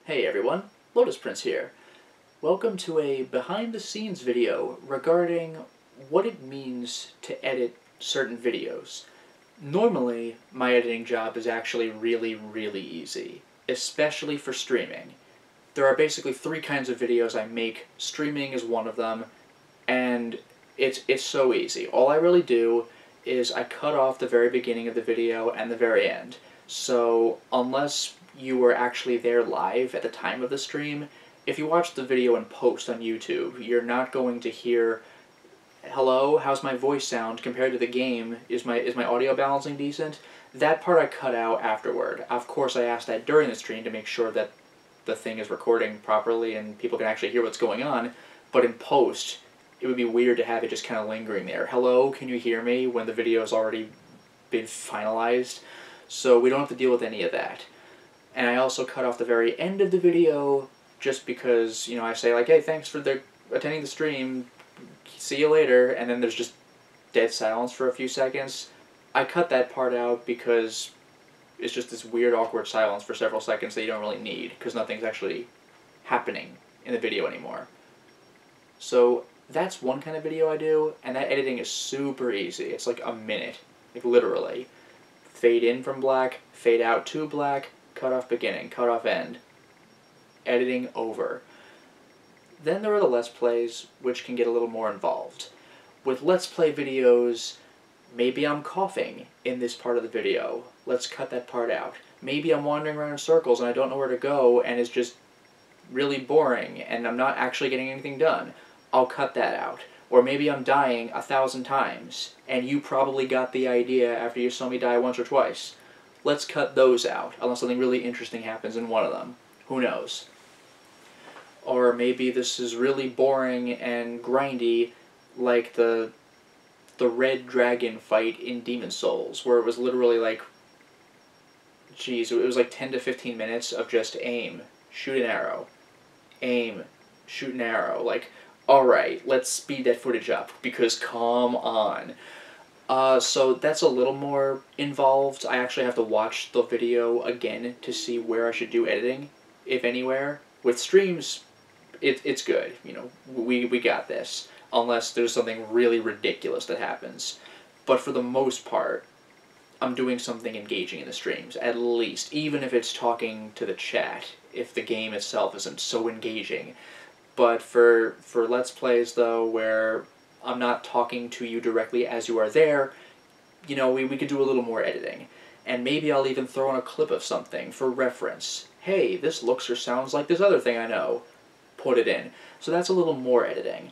Hey everyone, Lotus here. Welcome to a behind-the-scenes video regarding what it means to edit certain videos. Normally, my editing job is actually really easy, especially for streaming. There are basically three kinds of videos I make. Streaming is one of them, and it's so easy. All I really do is I cut off the very beginning of the video and the very end. So unless you were actually there live at the time of the stream, if you watch the video in post on YouTube, you're not going to hear, hello, how's my voice sound compared to the game? Is my audio balancing decent? That part I cut out afterward. Of course, I asked that during the stream to make sure that the thing is recording properly and people can actually hear what's going on, but in post, it would be weird to have it just kind of lingering there. Hello, can you hear me? When the video's already been finalized. So we don't have to deal with any of that. And I also cut off the very end of the video just because, I say like, hey, thanks for attending the stream, see you later, and then there's just dead silence for a few seconds. I cut that part out because it's just this weird, awkward silence for several seconds that you don't really need, because nothing's actually happening in the video anymore. So that's one kind of video I do, and that editing is super easy. It's like a minute, like literally. Fade in from black, fade out to black, cut off beginning, cut off end. Editing over. Then there are the Let's Plays, which can get a little more involved. With Let's Play videos, maybe I'm coughing in this part of the video. Let's cut that part out. Maybe I'm wandering around in circles and I don't know where to go and it's just really boring and I'm not actually getting anything done. I'll cut that out. Or maybe I'm dying 1,000 times and you probably got the idea after you saw me die once or twice. Let's cut those out, unless something really interesting happens in one of them. Who knows? Or maybe this is really boring and grindy, like the red dragon fight in Demon Souls, where it was literally like, geez, it was like 10 to 15 minutes of just aim, shoot an arrow, aim, shoot an arrow. Like, alright, let's speed that footage up, because come on. So that's a little more involved. I actually have to watch the video again to see where I should do editing, if anywhere. With streams, it's good. We got this. Unless there's something really ridiculous that happens. But for the most part, I'm doing something engaging in the streams, at least. Even if it's talking to the chat, if the game itself isn't so engaging. But for Let's Plays, though, where I'm not talking to you directly as you are there, we could do a little more editing. And maybe I'll even throw in a clip of something for reference. Hey, this looks or sounds like this other thing I know. Put it in. So that's a little more editing.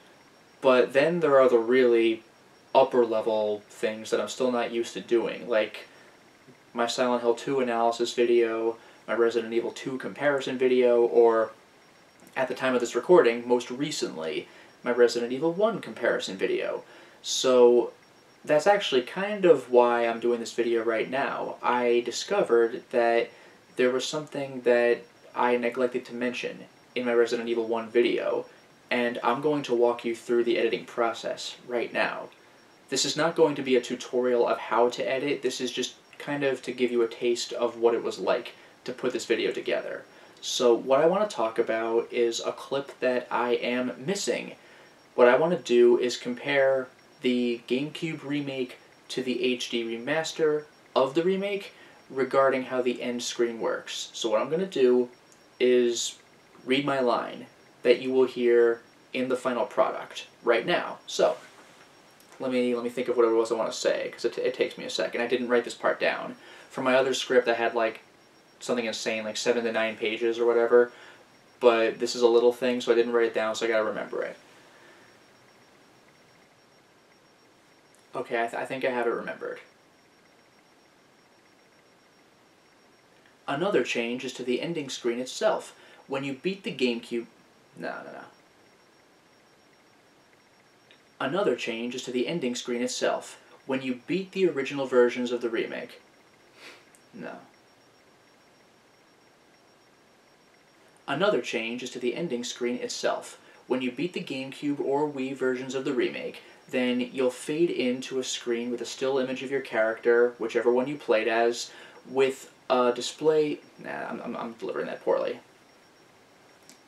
But then there are the really upper level things that I'm still not used to doing, like my Silent Hill 2 analysis video, my Resident Evil 2 comparison video, or at the time of this recording, most recently, my Resident Evil 1 comparison video. So that's actually kind of why I'm doing this video right now. I discovered that there was something that I neglected to mention in my Resident Evil 1 video, and I'm going to walk you through the editing process right now. This is not going to be a tutorial of how to edit, this is just kind of to give you a taste of what it was like to put this video together. So what I want to talk about is a clip that I am missing. What I want to do is compare the GameCube remake to the HD remaster of the remake regarding how the end screen works. So what I'm going to do is read my line that you will hear in the final product right now. So let me think of what it was I want to say, because it takes me a second. I didn't write this part down. For my other script I had like something insane, like 7 to 9 pages or whatever, but this is a little thing, so I didn't write it down, so I gotta remember it. Okay, I think I have it remembered. Another change is to the ending screen itself. When you beat the GameCube... No. Another change is to the ending screen itself. When you beat the original versions of the remake... No. Another change is to the ending screen itself. When you beat the GameCube or Wii versions of the remake, then you'll fade into a screen with a still image of your character, whichever one you played as, with a display... Nah, I'm delivering that poorly.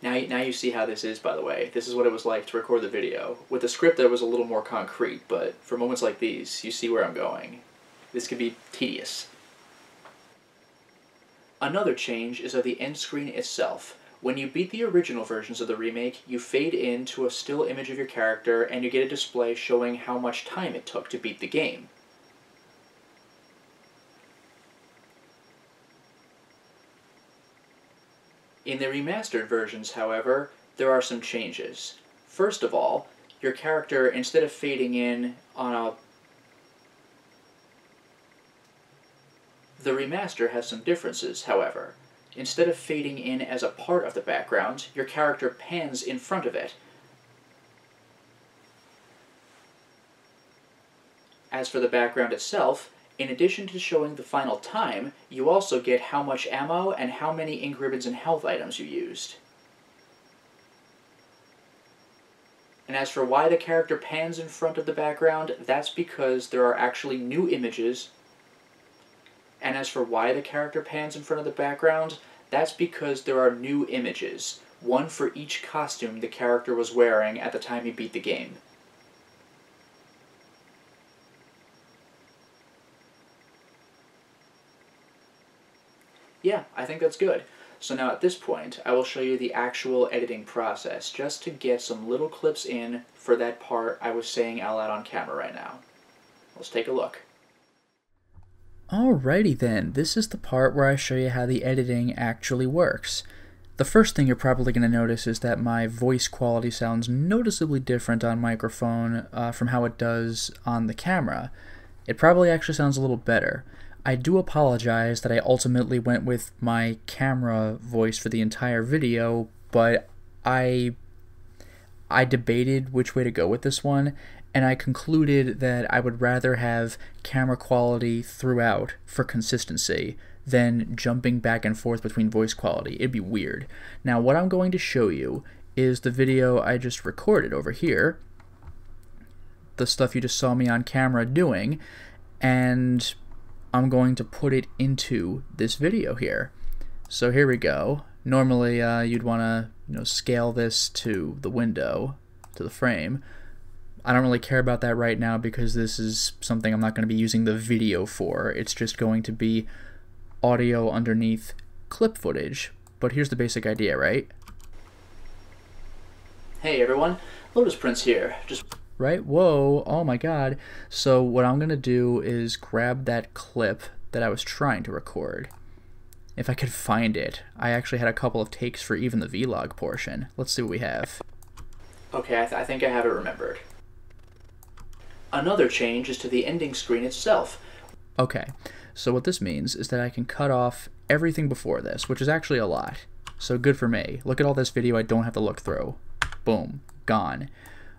Now you see how this is, by the way. This is what it was like to record the video. With the script, that was a little more concrete, but for moments like these, you see where I'm going. This could be tedious. Another change is of the end screen itself. When you beat the original versions of the remake, you fade in to a still image of your character, and you get a display showing how much time it took to beat the game. In the remastered versions, however, there are some changes. First of all, your character, instead of fading in on a... The remaster has some differences, however. Instead of fading in as a part of the background, your character pans in front of it. As for the background itself, in addition to showing the final time, you also get how much ammo and how many ink ribbons and health items you used. And as for why the character pans in front of the background, that's because there are actually new images. And as for why the character pans in front of the background, that's because there are new images, one for each costume the character was wearing at the time he beat the game. Yeah, I think that's good. So now at this point, I will show you the actual editing process, just to get some little clips in for that part I was saying out loud on camera right now. Let's take a look. Alrighty then, this is the part where I show you how the editing actually works. The first thing you're probably going to notice is that my voice quality sounds noticeably different on microphone from how it does on the camera. It probably actually sounds a little better. I do apologize that I ultimately went with my camera voice for the entire video, but I debated which way to go with this one, and I concluded that I would rather have camera quality throughout for consistency than jumping back and forth between voice quality. It'd be weird. Now, what I'm going to show you is the video I just recorded over here, the stuff you just saw me on camera doing, and I'm going to put it into this video here. So here we go. Normally you'd want to scale this to the window, to the frame. I don't really care about that right now because this is something I'm not going to be using the video for. It's just going to be audio underneath clip footage. But here's the basic idea, right? Hey everyone, Lotus Prince here. Right? Whoa, oh my god. So what I'm going to do is grab that clip that I was trying to record. If I could find it. I actually had a couple of takes for even the vlog portion. Let's see what we have. Okay, I think I have it remembered. Another change is to the ending screen itself. Okay, so what this means is that I can cut off everything before this, which is actually a lot. So good for me. Look at all this video I don't have to look through. Boom, gone.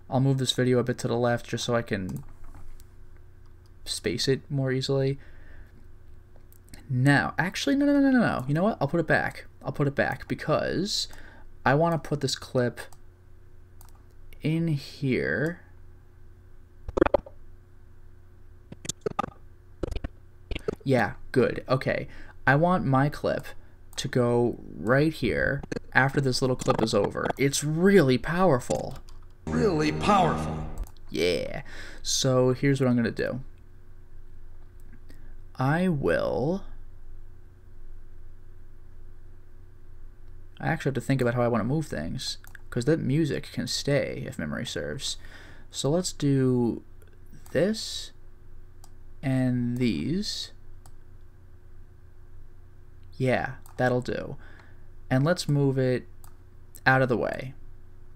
I'll move this video a bit to the left just so I can space it more easily. Now, actually, no. You know what? I'll put it back. I'll put it back because I want to put this clip in here. Yeah, good. Okay. I want my clip to go right here after this little clip is over. It's really powerful. Really powerful. Yeah. So here's what I'm going to do. I actually have to think about how I want to move things, because that music can stay if memory serves. So let's do this and these. Yeah, that'll do. And let's move it out of the way.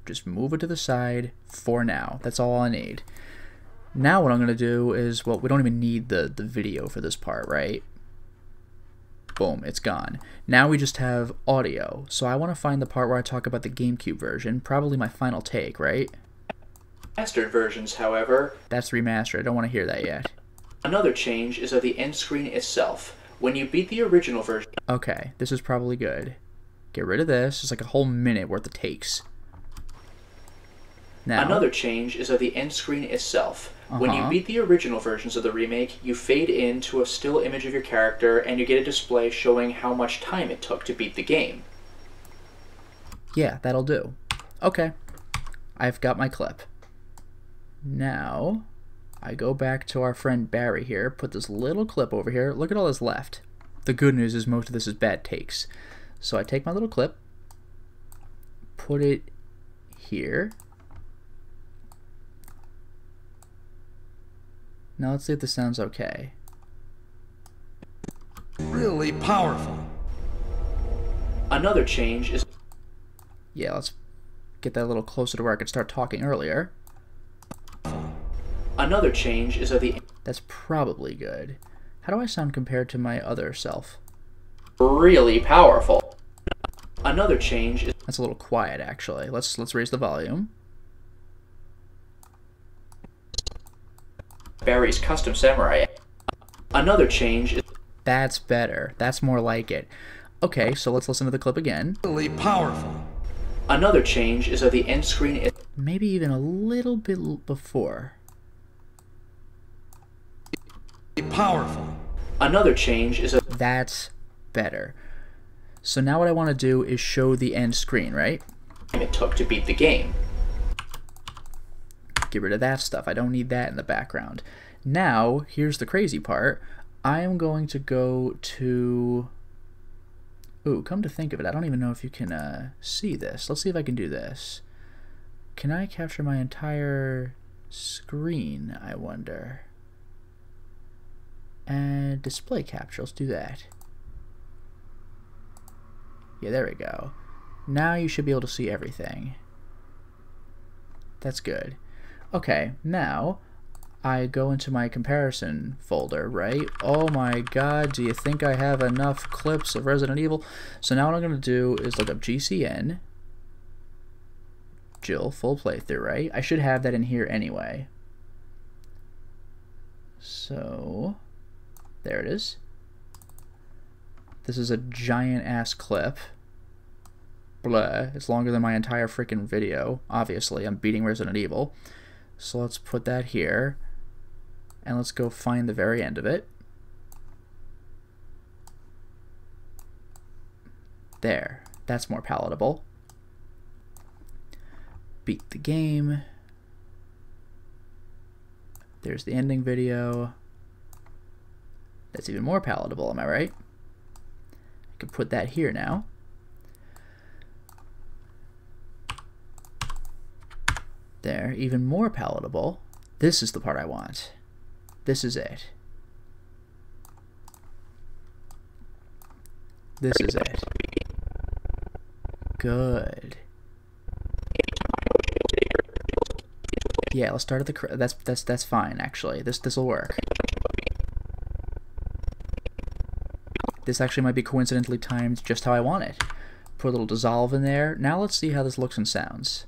Just move it to the side for now. That's all I need. Now what I'm going to do is, well, we don't even need the video for this part, right? Boom, it's gone. Now we just have audio. So I want to find the part where I talk about the GameCube version, probably my final take, right? Remastered versions, however... That's remastered. I don't want to hear that yet. Another change is of the end screen itself. When you beat the original version... Okay, this is probably good. Get rid of this. It's like a whole minute worth of takes. Now, another change is of the end screen itself. When you beat the original versions of the remake, you fade in to a still image of your character, and you get a display showing how much time it took to beat the game. Yeah, that'll do. Okay, I've got my clip. Now, I go back to our friend Barry here, put this little clip over here. Look at all that's left. The good news is most of this is bad takes. So I take my little clip, put it here. Now let's see if this sounds okay. Really powerful. Another change is... Yeah, let's get that a little closer to where I could start talking earlier. Another change is of the... That's probably good. How do I sound compared to my other self? Really powerful. Another change is... That's a little quiet, actually. Let's raise the volume. Barry's custom samurai. Another change is... That's better. That's more like it. Okay, so let's listen to the clip again. Really powerful. Another change is of the end screen... Maybe even a little bit before. Powerful. Another change is of... That's better. So now what I want to do is show the end screen, right? It took to beat the game. Get rid of that stuff. I don't need that in the background. Now, here's the crazy part. I am going to go to... Ooh, come to think of it, I don't even know if you can see this. Let's see if I can do this. Can I capture my entire screen, I wonder? And display capture, let's do that. Yeah, there we go. Now you should be able to see everything. That's good. Okay, now I go into my comparison folder, right? Oh my god, do you think I have enough clips of Resident Evil? So now what I'm going to do is look up GCN. Jill, full playthrough, right? I should have that in here anyway. So, there it is. This is a giant ass clip. Blah, it's longer than my entire freaking video. Obviously, I'm beating Resident Evil. So let's put that here. And let's go find the very end of it. There. That's more palatable. Beat the game. There's the ending video. That's even more palatable, am I right? I can put that here now. There, even more palatable. This is the part I want. This is it. This is it. Good. Yeah, let's start at the that's fine actually. This'll work. This actually might be coincidentally timed just how I want it. Put a little dissolve in there. Now let's see how this looks and sounds.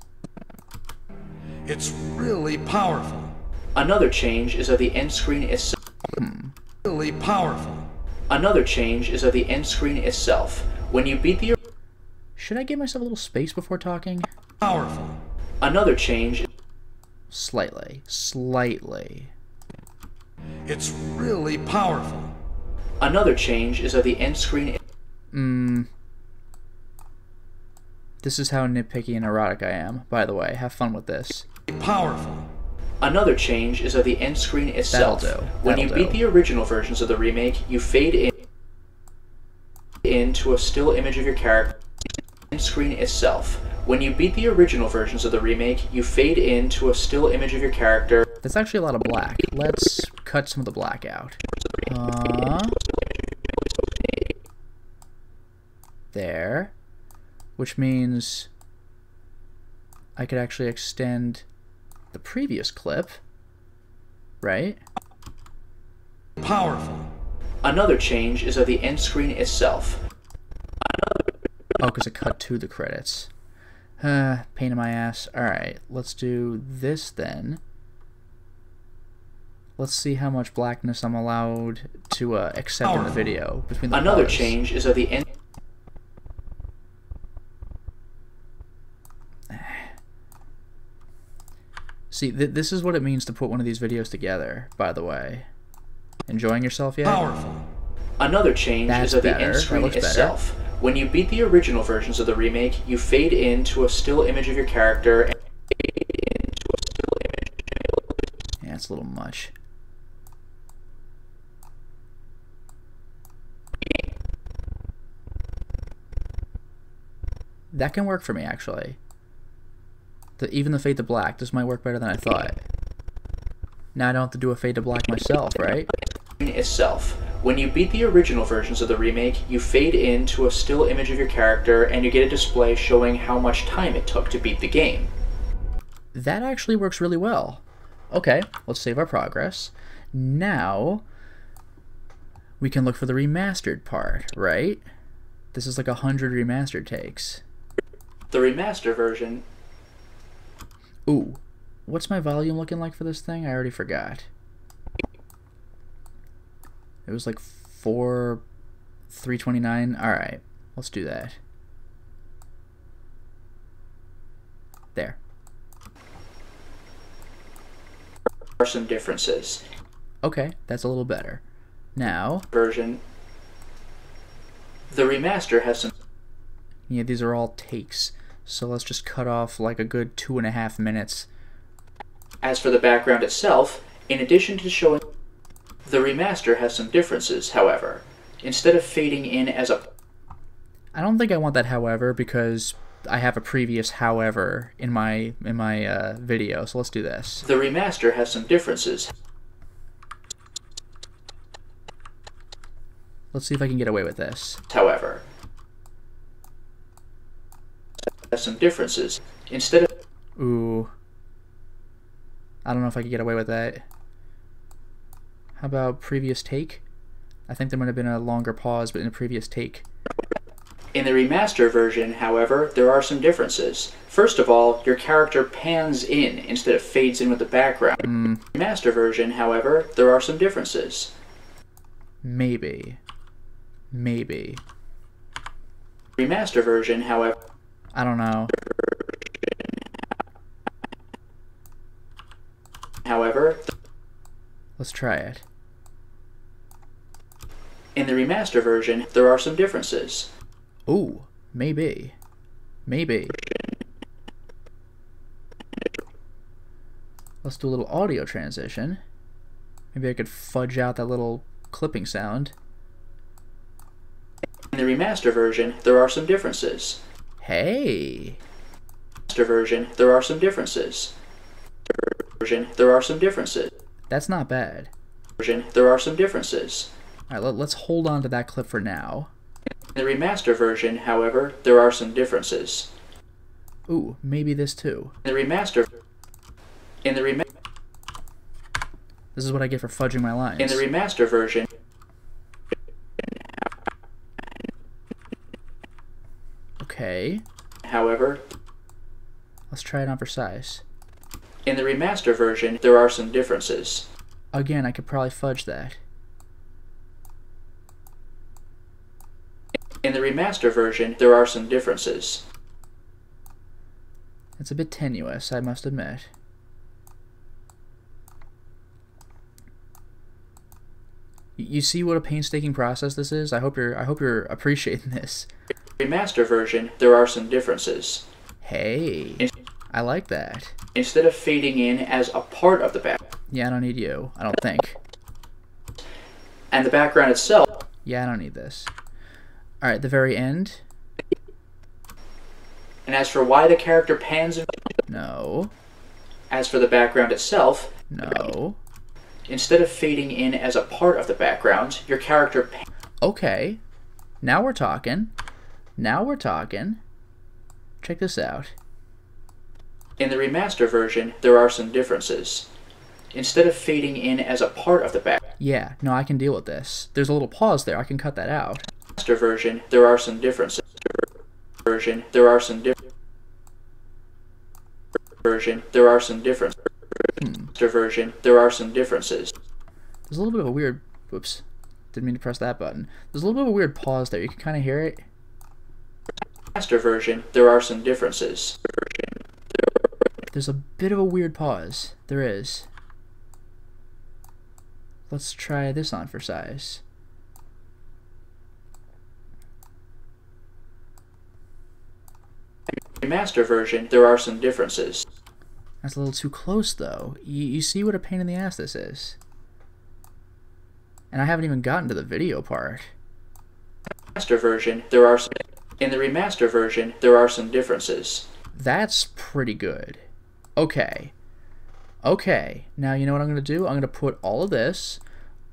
It's really powerful. Another change is of the end screen itself. Really powerful. Another change is of the end screen itself. When you beat the... Should I give myself a little space before talking? Powerful. Another change... Slightly. Slightly. It's really powerful. Another change is of the end screen... This is how nitpicky and erotic I am, by the way. Have fun with this. Powerful. Another change is of the end screen itself. That'll do. When you beat the original versions of the remake, you fade into a still image of your character. End screen itself. When you beat the original versions of the remake, you fade into a still image of your character. That's actually a lot of black. Let's cut some of the black out. There. Which means I could actually extend the previous clip, right? Powerful. Another change is of the end screen itself. Oh, because it cut to the credits. Pain in my ass. Alright, let's do this then. Let's see how much blackness I'm allowed to accept in the video between the Another pause. change is of the end... See, this is what it means to put one of these videos together, by the way. Enjoying yourself yet? Powerful. Another change That's is of the better. end screen That looks itself. When you beat the original versions of the remake, you fade into a still image of your character and fade into a still image. Yeah, it's a little much. That can work for me, actually. Even the fade to black, this might work better than I thought. Now I don't have to do a fade to black myself, right? Itself. When you beat the original versions of the remake, you fade into a still image of your character and you get a display showing how much time it took to beat the game. That actually works really well. Okay, let's save our progress. Now, we can look for the remastered part, right? This is like 100 remastered takes. The remaster version... Ooh, what's my volume looking like for this thing? I already forgot. It was like 329. Alright, let's do that. There. There are some differences. Okay, that's a little better. Now... Version. The remaster has some... Yeah, these are all takes. So let's just cut off like a good 2.5 minutes. As for the background itself, in addition to showing... The remaster has some differences, however. Instead of fading in as a... I don't think I want that however, because I have a previous however in my video, so let's do this. The remaster has some differences. Let's see if I can get away with this. However, has some differences. Instead of... Ooh. I don't know if I could get away with that. How about previous take? I think there might have been a longer pause, but in a previous take. In the remaster version, however, there are some differences. First of all, your character pans in instead of fades in with the background. In the remaster version, however, there are some differences. Maybe. Maybe. Remaster version, however... I don't know. However... Let's try it. In the remaster version, there are some differences. Ooh, maybe. Maybe. Let's do a little audio transition. Maybe I could fudge out that little clipping sound. In the remaster version, there are some differences. Hey! Remaster version, there are some differences. Version, there are some differences. That's not bad. Version, there are some differences. Alright, let's hold on to that clip for now. In the remaster version, however, there are some differences. Ooh, maybe this too. In the remaster... This is what I get for fudging my lines. In the remaster version... Okay. However... Let's try it on for size. In the remaster version, there are some differences. Again, I could probably fudge that. In the remaster version, there are some differences. It's a bit tenuous, I must admit. You see what a painstaking process this is? I hope you're appreciating this. Remaster version, there are some differences. Hey, I like that. Instead of fading in as a part of the background. Yeah, I don't need you. I don't think. And the background itself. Yeah, I don't need this. Alright, the very end. And as for why the character pans in... No. As for the background itself. No. Instead of fading in as a part of the background, your character... Okay. Now we're talking. Now we're talking. Check this out. In the remaster version, there are some differences. Instead of fading in as a part of the back... Yeah, no, I can deal with this. There's a little pause there. I can cut that out. Remaster version, there are some differences. Version, there are some differences. Version, there are some differences. Version, there are some differences. There's a little bit of a weird... Whoops. Didn't mean to press that button. There's a little bit of a weird pause there. You can kind of hear it. Remaster version, there are some differences. There's a bit of a weird pause. There is. Let's try this on for size. remaster version, there are some differences. That's a little too close, though. You see what a pain in the ass this is? And I haven't even gotten to the video part. Remaster version, there are some, in the remaster version, there are some differences. That's pretty good. Okay. Okay. Now, you know what I'm going to do? I'm going to put all of this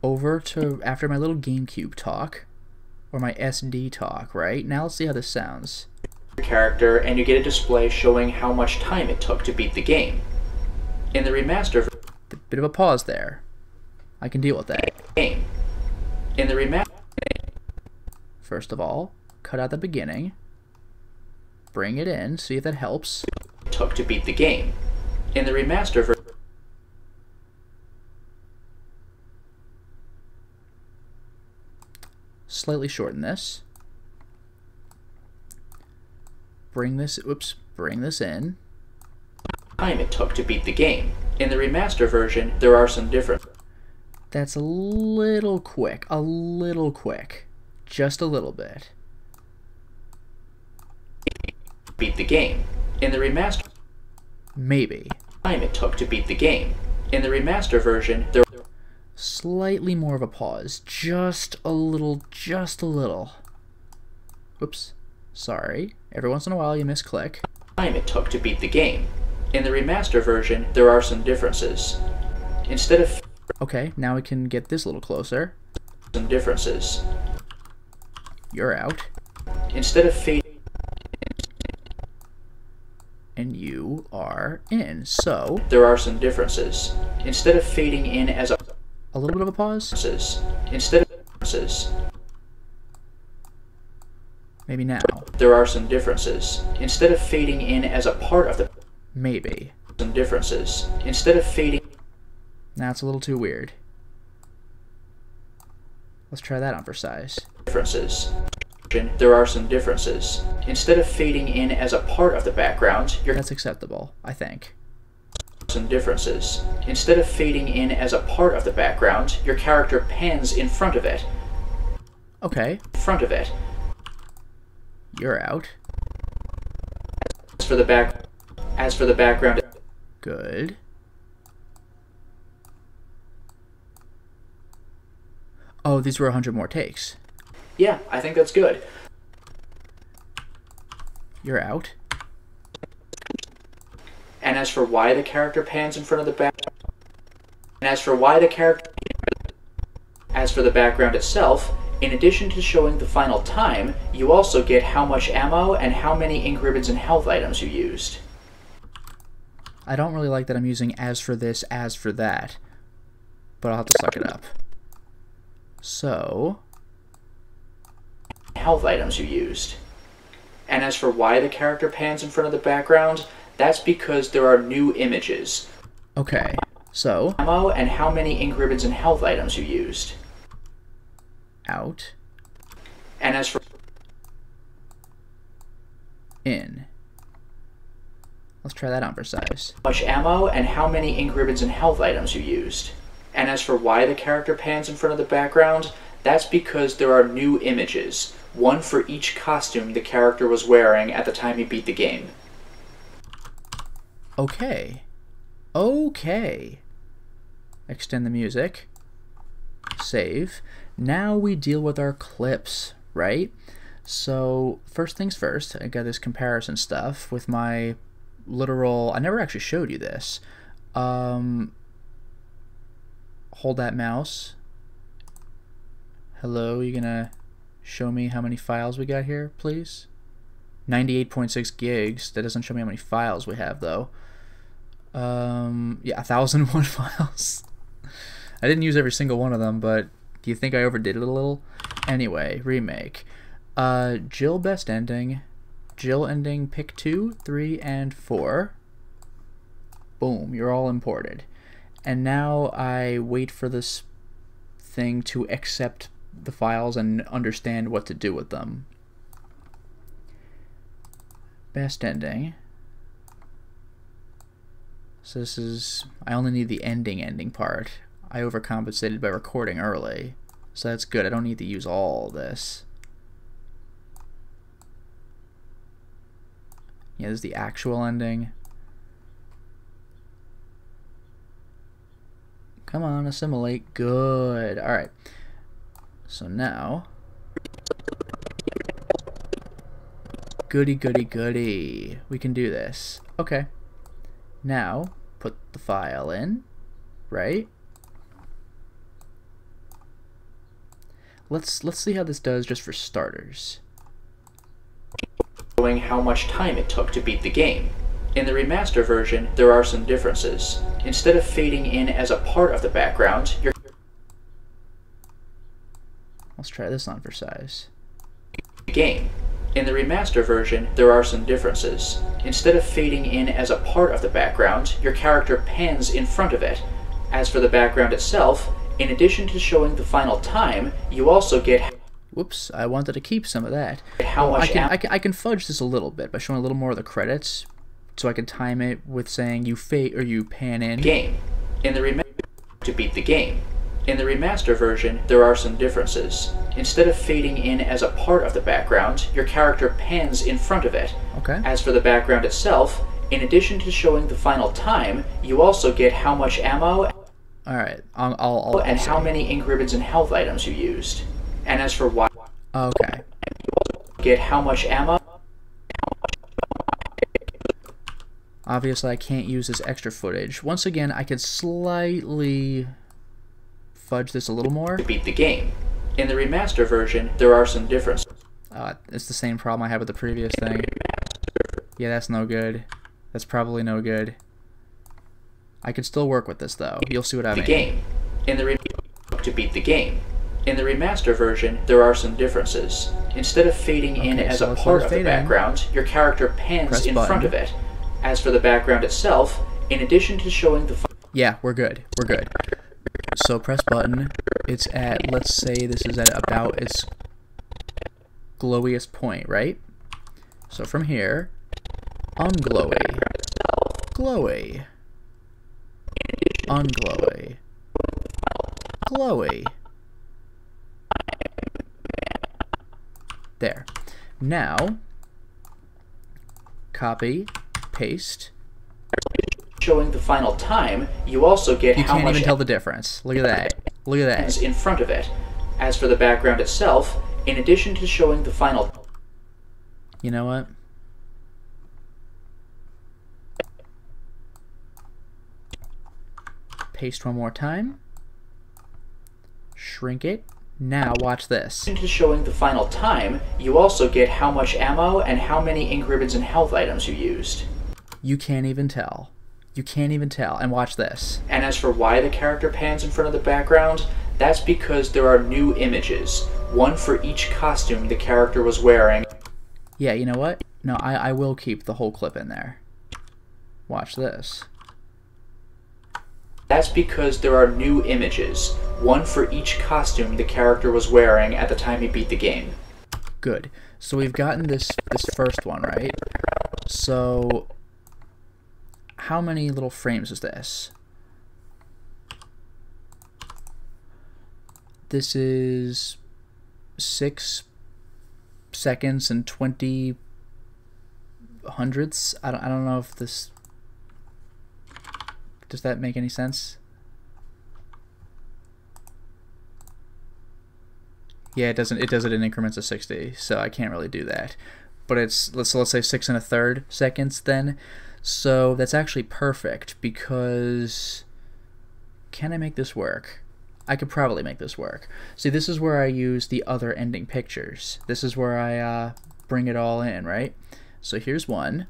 over to after my little GameCube talk, or my SD talk, right? Now let's see how this sounds. Character, and you get a display showing how much time it took to beat the game. In the remaster Bit of a pause there. I can deal with that. game. In the remaster, First of all, cut out the beginning. Bring it in, see if that helps. it took to beat the game. In the remaster version, Slightly shorten this. Bring this in. time it took to beat the game. In the remaster version, there are some differences. That's a little quick. A little quick. Just a little bit. Beat the game. In the remaster, Maybe. time it took to beat the game. In the remaster version, there Slightly more of a pause. Just a little. Just a little. Oops. Sorry. Every once in a while you misclick. time it took to beat the game. In the remaster version, there are some differences. Instead of Okay, now we can get this a little closer. some differences. You're out. Instead of fading, And you are in. So, there are some differences. Instead of fading in as a a little bit of a pause. instead of differences, Maybe now. there are some differences. Instead of fading in as a part of the Maybe. some differences. Instead of fading Now it's a little too weird. Let's try that on for size. differences. There are some differences. Instead of fading in as a part of the background, you're That's acceptable, I think. some differences. Instead of fading in as a part of the background, your character pans in front of it. Okay, Front of it. you're out. As for the background, Good. Oh, these were 100 more takes. yeah, I think that's good. You're out. And as for why the character pans in front of the back, and as for why the character, as for the background itself, in addition to showing the final time, you also get how much ammo and how many ink ribbons and health items you used. I don't really like that I'm using as for this, as for that. But I'll have to suck it up. So, Health items you used. And as for why the character pans in front of the background, that's because there are new images. okay. So, Ammo and how many ink ribbons and health items you used. out, And as for in. Let's try that on for size. how much ammo and how many ink ribbons and health items you used. And as for why the character pans in front of the background, that's because there are new images, one for each costume the character was wearing at the time he beat the game. Okay. Okay. Extend the music. Save. Now we deal with our clips, right? So, first things first, I got this comparison stuff with my literal... I never actually showed you this. Hold that mouse. Hello, you gonna show me how many files we got here, please? 98.6 gigs. That doesn't show me how many files we have, though. Yeah, 1,001 files. I didn't use every single one of them, but do you think I overdid it a little? Anyway, remake. Jill best ending. Jill ending pick 2, 3, and 4. Boom, you're all imported. And now I wait for this thing to accept the files and understand what to do with them. Best ending. So this is, I only need the ending part. I overcompensated by recording early, so that's good. I don't need to use all this. Yeah, this is the actual ending. Come on, assimilate. Good. Alright. So now... Goody, goody, goody. We can do this. Okay. Now, put the file in, right? Let's see how this does just for starters. Showing how much time it took to beat the game. In the remaster version, there are some differences. Instead of fading in as a part of the background, your Let's try this on for size. game. In the remaster version, there are some differences. Instead of fading in as a part of the background, your character pans in front of it. As for the background itself, in addition to showing the final time, you also get... Whoops, I wanted to keep some of that. How much I can fudge this a little bit by showing a little more of the credits, so I can time it with saying you fade or you pan in. Game. In the remaster, to beat the game. In the remaster version, there are some differences. Instead of fading in as a part of the background, your character pans in front of it. Okay. As for the background itself, in addition to showing the final time, you also get how much ammo Alright, I'll and say. how many ink ribbons and health items you used. And as for why, Okay. you also get how much ammo. Obviously, I can't use this extra footage. Once again, I could slightly fudge this a little more. To beat the game. In the remaster version, there are some differences. It's the same problem I had with the previous thing. Yeah, that's no good. That's probably no good. I could still work with this, though. You'll see what I mean. Game. In the to beat the game. In the remaster version, there are some differences. Instead of fading in Okay, as so a let's part let it of the fade in. background, your character pans Press in front button. of it. As for the background itself, in addition to showing the Yeah, we're good. We're good. So press button. It's at, let's say this is at about its glowiest point, right? So from here, unglowy, glowy, unglowy, glowy. There. Now, copy, paste. showing the final time, you also get You how can't much even tell the difference. Look at that. Look at is that. in front of it. As for the background itself, in addition to showing the final You know what? Paste one more time. Shrink it. Now watch this. to showing the final time, you also get how much ammo and how many ink ribbons and health items you used. You can't even tell. You can't even tell. And watch this. And as for why the character pans in front of the background, that's because there are new images, one for each costume the character was wearing. Yeah, you know what? No, I will keep the whole clip in there. Watch this. That's because there are new images, one for each costume the character was wearing at the time he beat the game. Good. So we've gotten this first one, right? So how many little frames is this? This is 6 seconds and 20 hundredths. I don't know if this, does that make any sense? Yeah, it doesn't. It does it in increments of 60, so I can't really do that. But it's let's say 6 1/3 seconds then. So that's actually perfect because can I make this work? I could probably make this work. See, this is where I use the other ending pictures. This is where I bring it all in, right? So here's one.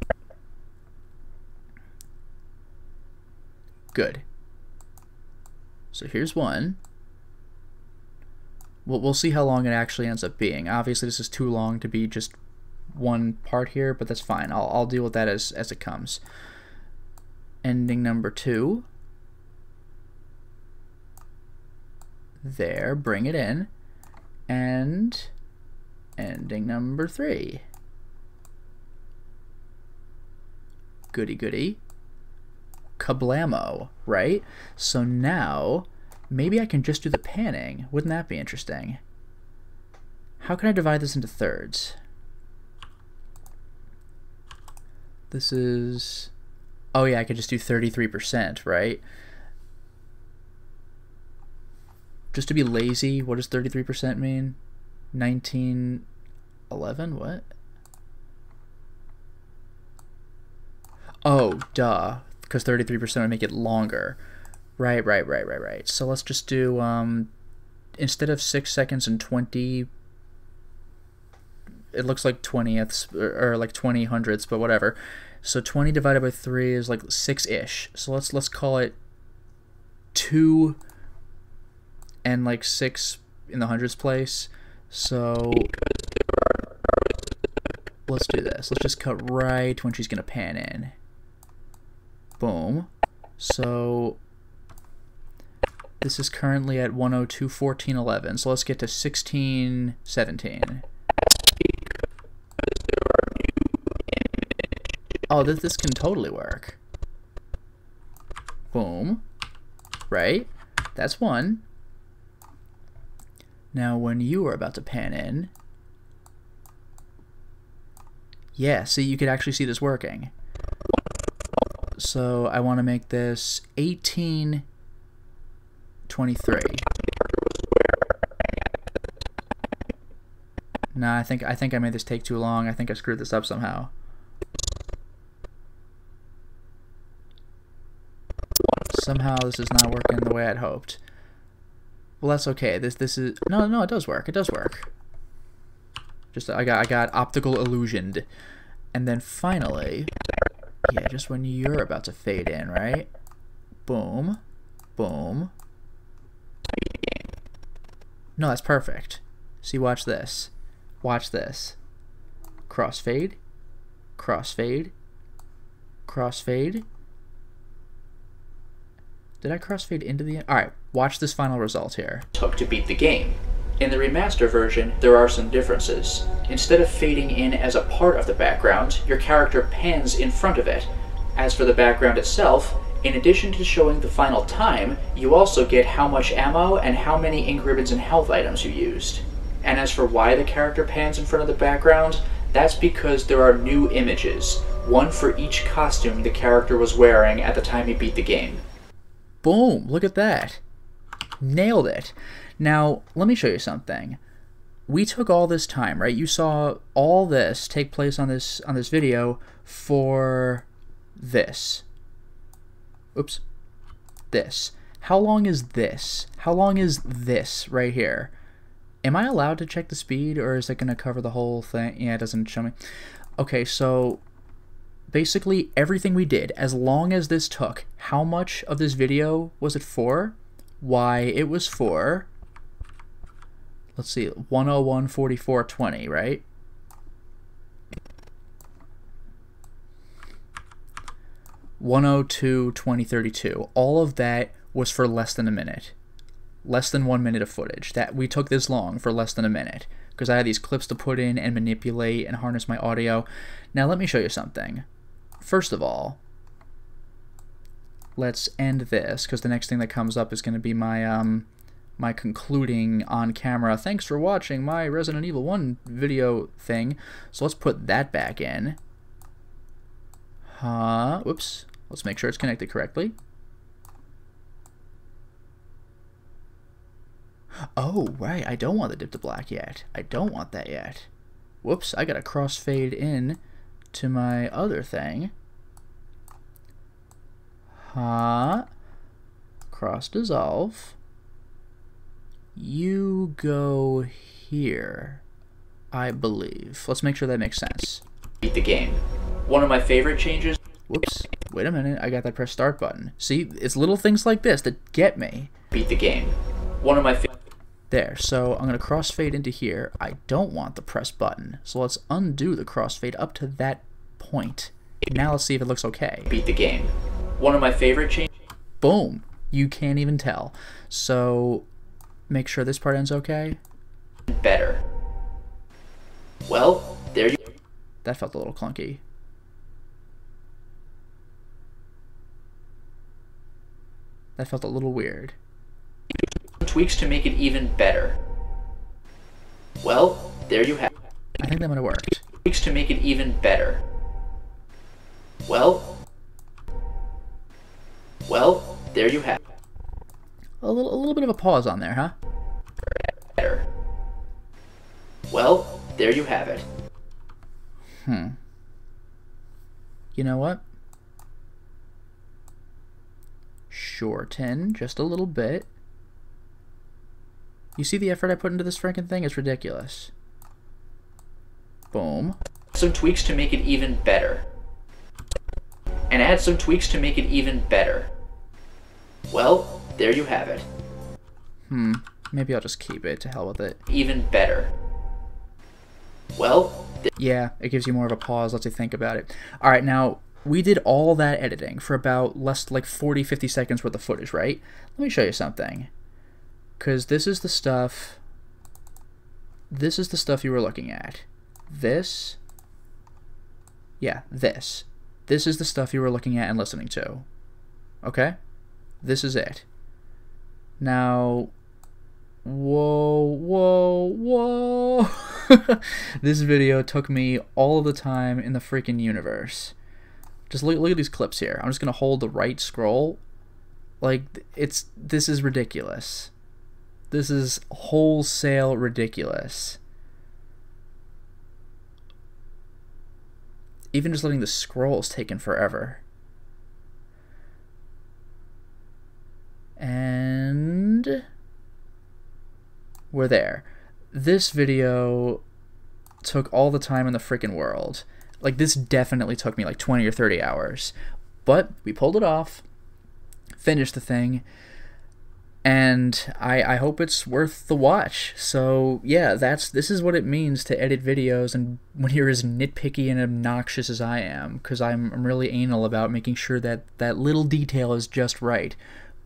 Good. So here's one. We'll see how long it actually ends up being. Obviously, this is too long to be just one part here, but that's fine. I'll deal with that as it comes. Ending number 2. There, bring it in. And ending number 3. Goody goody. Kablamo, right? So now, maybe I can just do the panning. Wouldn't that be interesting? How can I divide this into thirds? This is... Oh yeah, I could just do 33%, right? Just to be lazy, what does 33% mean? 1911? What? Oh, duh. Because 33% would make it longer. Right. So let's just do, instead of 6 seconds and 20... It looks like 20ths, or like 20 hundredths, but whatever. So 20 divided by 3 is like 6-ish. So let's call it 2 and like 6 in the hundreds place. So let's do this. Let's just cut right when she's gonna pan in. Boom. So this is currently at 102.14.11. So let's get to 16.17. Oh, this can totally work. Boom. Right? That's one. Now, when you are about to pan in... Yeah, see, you could actually see this working. So, I want to make this 18.23. Nah, I think I made this take too long. I think I screwed this up somehow. Somehow this is not working the way I'd hoped. Well, that's okay. This is no, it does work. It does work. Just I got optical illusioned. And then finally, yeah, just when you're about to fade in, right? Boom. Boom. No, that's perfect. See, watch this. Watch this. Crossfade. Crossfade. Crossfade. Did I crossfade into the end? Alright, watch this final result here. Took to beat the game. In the remaster version, there are some differences. Instead of fading in as a part of the background, your character pans in front of it. As for the background itself, in addition to showing the final time, you also get how much ammo and how many ink ribbons and health items you used. And as for why the character pans in front of the background, that's because there are new images, one for each costume the character was wearing at the time he beat the game. Boom, look at that. Nailed it. Now, let me show you something. We took all this time, right? You saw all this take place on this video for this. Oops. This. How long is this? How long is this right here? Am I allowed to check the speed, or is it going to cover the whole thing? Yeah, it doesn't show me. Okay, so basically everything we did, as long as this took, how much of this video was it for? Why, it was for, let's see, 101:44:20, right? (102:20:32). All of that was for less than a minute. Less than 1 minute of footage. That we took this long for less than a minute, because I had these clips to put in and manipulate and harness my audio. Now let me show you something. First of all, let's end this, because the next thing that comes up is going to be my my concluding on camera. Thanks for watching my Resident Evil 1 video thing. So let's put that back in. Whoops. Let's make sure it's connected correctly. Oh, right, I don't want the dip to black yet. I don't want that yet. Whoops, I gotta crossfade in to my other thing. Cross dissolve. You go here, I believe. Let's make sure that makes sense. Beat the game. One of my favorite changes. Whoops, wait a minute, I got that press start button. See, it's little things like this that get me. Beat the game. One of my There, so I'm going to crossfade into here. I don't want the press button, so let's undo the crossfade up to that point. Now let's see if it looks okay. Beat the game. One of my favorite changes. Boom! You can't even tell. So, make sure this part ends okay. Better. Well, there you... That felt a little clunky. That felt a little weird. Tweaks to make it even better. Well, there you have it. I think that might have worked. Tweaks to make it even better. Well, there you have it. A little bit of a pause on there, huh? Better. Well, there you have it. You know what? Shorten just a little bit. You see the effort I put into this freaking thing? It's ridiculous. Boom. Some tweaks to make it even better. And add some tweaks to make it even better. Well, there you have it. Maybe I'll just keep it. To hell with it. Even better. Well, yeah, it gives you more of a pause, lets you think about it. Alright, now, we did all that editing for about less like 40-50 seconds worth of footage, right? Let me show you something. Because this is the stuff you were looking at. This. Yeah, this. This is the stuff you were looking at and listening to. Okay? This is it. Now, whoa. This video took me all of the time in the freaking universe. Just look at these clips here. I'm just going to hold the right scroll. Like, this is ridiculous. This is wholesale ridiculous. Even just letting the scroll's taken forever. And we're there. This video took all the time in the freaking world. Like, this definitely took me like 20 or 30 hours. But we pulled it off, finished the thing, and I hope it's worth the watch. So yeah, this is what it means to edit videos and when you're as nitpicky and obnoxious as I am, because I'm really anal about making sure that that little detail is just right.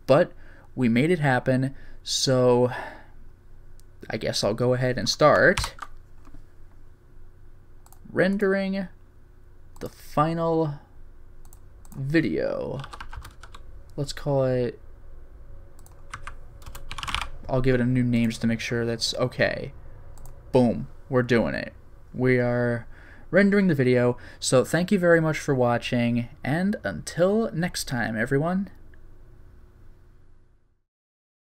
But we made it happen, so I guess I'll go ahead and start rendering the final video. Let's call it, I'll give it a new name just to make sure that's okay. Boom, we're doing it. We are rendering the video. So thank you very much for watching, and until next time, everyone.